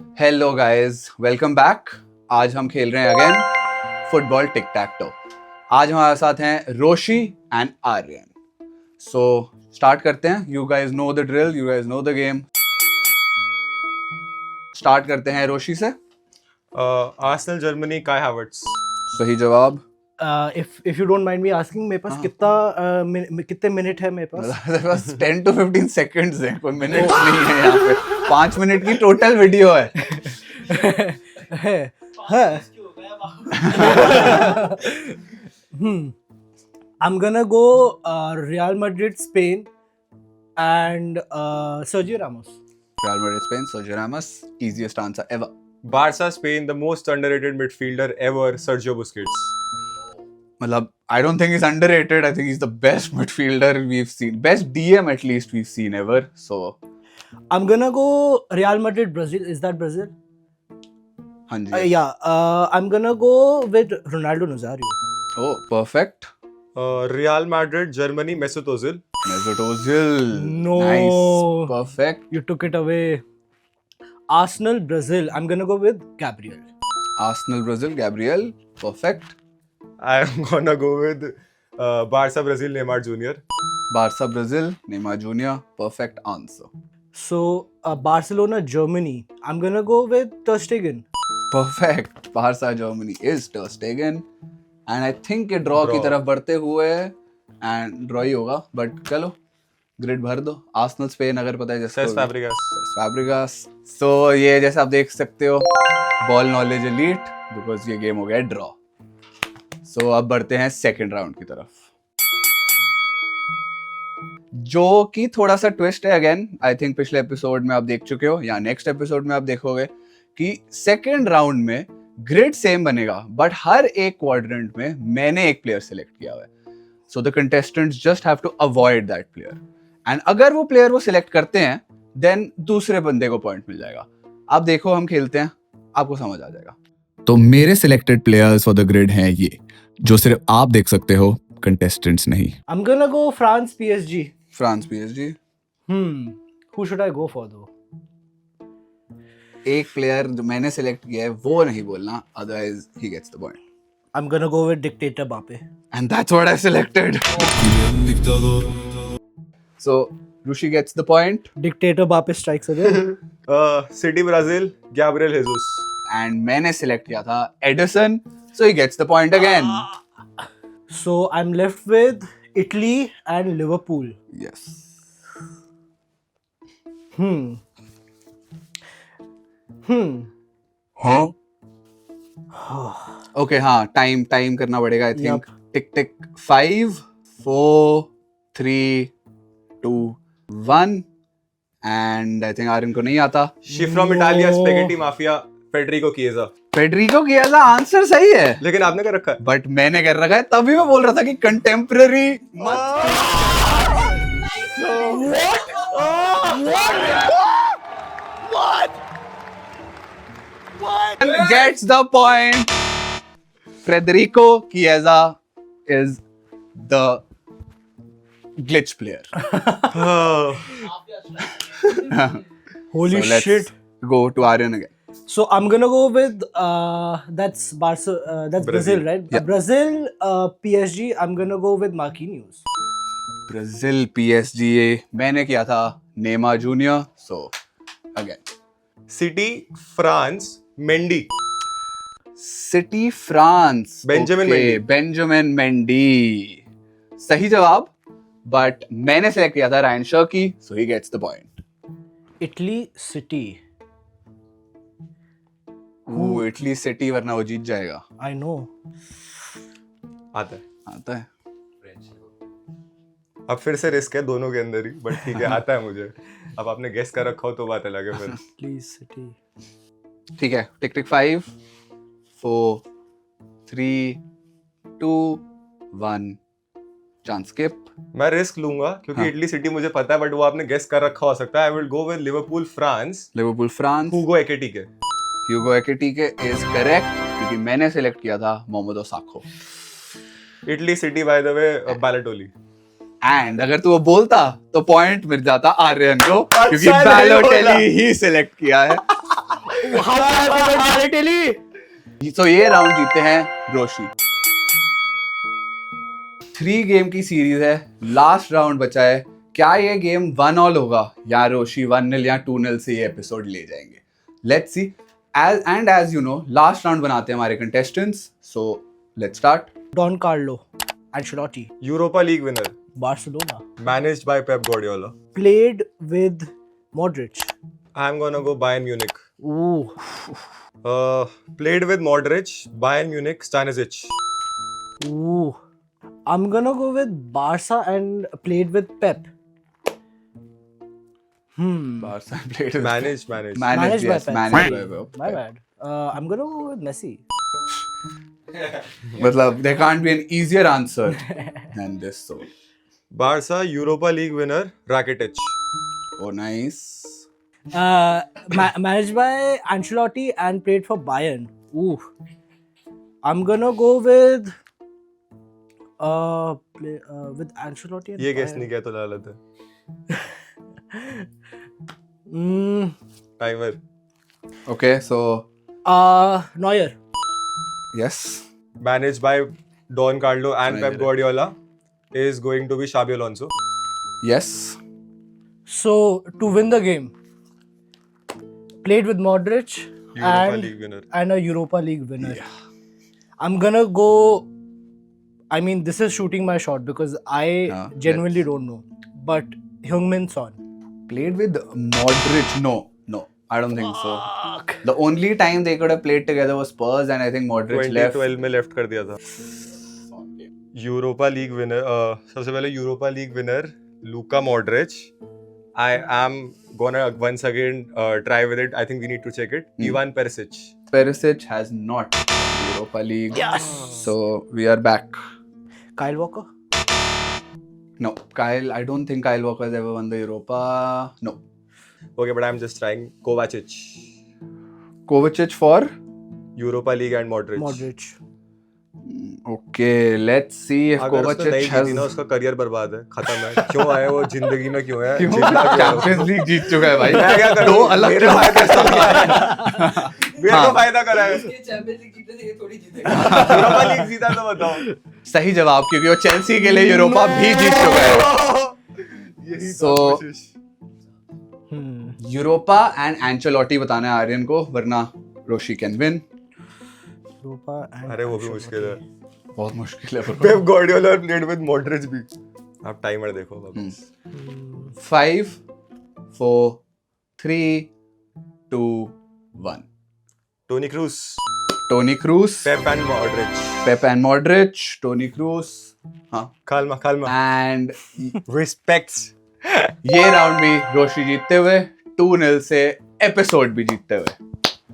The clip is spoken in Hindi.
Hello guys, welcome back. आज हम खेल रहे हैं again football tick tech to. आज हमारे साथ हैं रोशी एंड आर्यन। सो स्टार्ट करते हैं। You guys know the drill, you guys know the game. Start करते हैं रोशी से। आर्सेनल जर्मनी काय हावर्ट्स। सही जवाब। if you don't mind me asking, मेरे पास कितने मिनट है मेरे पास? बस 10 to 15 सेकंड्स हैं, कोई मिनट नहीं है यहाँ पे। 5 मिनट की टोटल वीडियो है। I'm gonna go Real Madrid, Spain, and Sergio Ramos. Real Madrid, Spain, Sergio Ramos. Easiest answer ever. Barca Spain, the most underrated midfielder ever, Sergio Busquets. मतलब I don't think he's underrated. I think he's the best midfielder we've seen. Best DM at least we've seen ever. So I'm gonna go Real Madrid, Brazil. Is that Brazil? हाँ जी। Yeah. I'm gonna go with Ronaldo Nazario. Oh, perfect. Real Madrid, Germany, Mesut Ozil. Mesut Ozil. No. Nice. Perfect. You took it away. Arsenal, Brazil. I'm gonna go with Gabriel. Arsenal, Brazil, Gabriel. Perfect. I'm gonna go with Barca Brazil, Neymar Jr. Barca, Brazil, Neymar Jr. Perfect answer. So Barcelona, Germany. I'm gonna go with Ter Stegen. Perfect. Barca, Germany is Ter Stegen. And I think ये ड्रॉ की तरफ बढ़ते हुए एंड ड्रॉ ही होगा, बट चलो ग्रिड भर दो। आर्सेनल स्पेन अगर पता है जैसे Cesc Fabregas. फैब्रिगास। सो ये जैसे आप देख सकते हो बॉल नॉलेज एलीट, बिकॉज ये गेम हो गया ड्रॉ। सो अब बढ़ते हैं सेकंड राउंड की तरफ, जो कि थोड़ा सा ट्विस्ट है। अगेन आई थिंक पिछले एपिसोड में आप देख चुके हो या नेक्स्ट एपिसोड में आप देखोगे कि सेकंड राउंड में ग्रिड सेम बनेगा, बट हर एक क्वाड्रेंट में मैंने एक प्लेयर सिलेक्ट किया हुआ है। So the contestants just have to avoid that player, and अगर वो प्लेयर वो सिलेक्ट करते हैं देन दूसरे बंदे को पॉइंट मिल जाएगा। आप देखो हम खेलते हैं, आपको समझ आ जाएगा। तो मेरे selected players for the grid हैं ये, जो सिर्फ आप देख सकते हो, कंटेस्टेंट्स नहीं। I'm gonna go France, PSG. France PSG। Who should I go for though? एक प्लेयर जो मैंने सिलेक्ट किया है वो नहीं बोलना, otherwise he gets the point. I'm gonna go with Dictator Mbappe. And that's what I selected. So Rushi gets the point. Dictator Mbappe strikes again. City Brazil, Gabriel Jesus. And मैंने select किया था Edison, so he gets the point again. So I'm left with Italy and Liverpool. Yes. Okay, हाँ, टाइम करना पड़ेगा I think. Tick tick 5 4 3 2 1 and I think Aryan को नहीं आता। She's from Italia, Spaghetti Mafia, Federico Chiesa. Federico Chiesa answer सही है, लेकिन आपने क्या रखा है? बट मैंने कर रखा है, तभी मैं बोल रहा था कि contemporary gets the point. Federico Chiesa is the glitch player. Holy So let's shit. go to Aryan again. So I'm gonna go with that's Brazil, right? Yeah. Brazil, PSG. I'm gonna go with Marquinhos. Brazil PSG मैंने किया था Neymar Junior, so again City France, Mendy. City France, Benjamin Mendy. Benjamin Mendy सही जवाब, बट मैंने सेलेक्ट किया था Rayan Cherki, so he gets the point. Italy, City. वो इटली सिटी, वरना वो जीत जाएगा। I know. आता है। आता है। अब फिर से रिस्क है दोनों के अंदर ही, बट ठीक है, आता है मुझे। अब आपने गेस कर रखा हो तो बात अलग है फिर। Please, City. ठीक है, टिक टिक 5 4 3 2 1 चांस स्किप। मैं रिस्क लूंगा क्योंकि हाँ। इटली सिटी मुझे पता है, बट वो आपने गेस कर रखा हो सकता है। I will go with Liverpool France, Liverpool France, Hugo Ekitike. Hugo Ekitike is correct, क्योंकि मैंने सेलेक्ट किया था Mohammed Osako. Italy city by the way Balotelli. And अगर तू वो बोलता तो पॉइंट मिल जाता आर्यन को, क्योंकि अच्छा नहीं बोला। बैलोटेली ही सिलेक्ट किया है। तो ये राउंड जीते हैं रोशी। 3 गेम की सीरीज है, लास्ट राउंड बचा है। क्या ये गेम 1-1 होगा या रोशी 1-0 या 2-0 से ये एपिसोड ले जाएंगे? Let's see. As you know, last round बनाते हैं हमारे contestants, so let's start. Don Carlo Ancelotti, Europa League winner, Barcelona, managed by Pep Guardiola. played with Modric. I am gonna go Bayern Munich. Ooh, Played with Modric, Bayern Munich, Stanisic. ooh. I'm gonna go with Barca and played with Pep. Barca played with Managed. Managed by yes, Pep. managed Sorry, by Pep. my bad. I'm gonna go with Messi. मतलब there can't be an easier answer than this. So, Barca, Europa League winner, Rakitic. oh nice. Managed by Ancelotti and played for Bayern. Ooh. I'm gonna go with with Ancelotti and ये गेस Bayern. नहीं किया तो गलत है। Timer. Okay, so Neuer. yes. Managed by Don Carlo and Pep Neuer. Guardiola is going to be Xabi Alonso. Yes. So to win the game, played with Modric Europa and League winner. and a Europa League winner. I'm gonna go. I mean, this is shooting my shot because I genuinely don't know. But Heung-min Son. Played with Modric? No, I don't think so. The only time they could have played together was Spurs, and I think Modric left. 2012 में लेफ्ट कर दिया था। यूरोपा लीग विनर, सबसे पहले Europa League winner Luka Modric. I am gonna once again try with it. I think we need to check it. Ivan Perisic. Perisic has not Europa League. Yes. So we are back. Kyle Walker. No, Kyle. I don't think Kyle Walker has ever won the Europa. No. Okay, but I'm just trying. Kovacic. Kovacic for? Europa League and Modric. Modric. Okay, let's see if अगर उसने Kovacic नहीं has. जीती ना, उसका करियर बर्बाद है, खत्म है। क्यों आया वो जिंदगी में, क्यों है? क्यों? जीतना क्यों है? चैंपियंस लीग जीत चुका है भाई। मैं क्या करूं? दो अलग मेरे club फायदे के से साथ। मेरे को फायदा करा है। चैंपियंस लीग जीतने से ये थोड़ी जीतेगा। यूरोपा लीग जीता तो बताओ। सही जवाब, क्योंकि वो चेल्सी के लिए यूरोपा भी जीत चुका है। यही So, था कोशिश। यूरोपा एंड एंचेलोटी बताना है आर्यन को, वरना रोशी कैन विन। Europa and. अरे वो भी मुश्किल है। बहुत मुश्किल है। Pep Guardiola played with Modric भी। आप टाइमर देखो वापस। 5, 4, 3, 2, 1. Toni Kroos, Toni Kroos, Pep and Modric. Pep and Modric, Toni Kroos, हाँ, काल्मा and रिस्पेक्ट्स। ये राउंड भी रोशी जीतते हुए, 2-0 से एपिसोड भी जीतते हुए।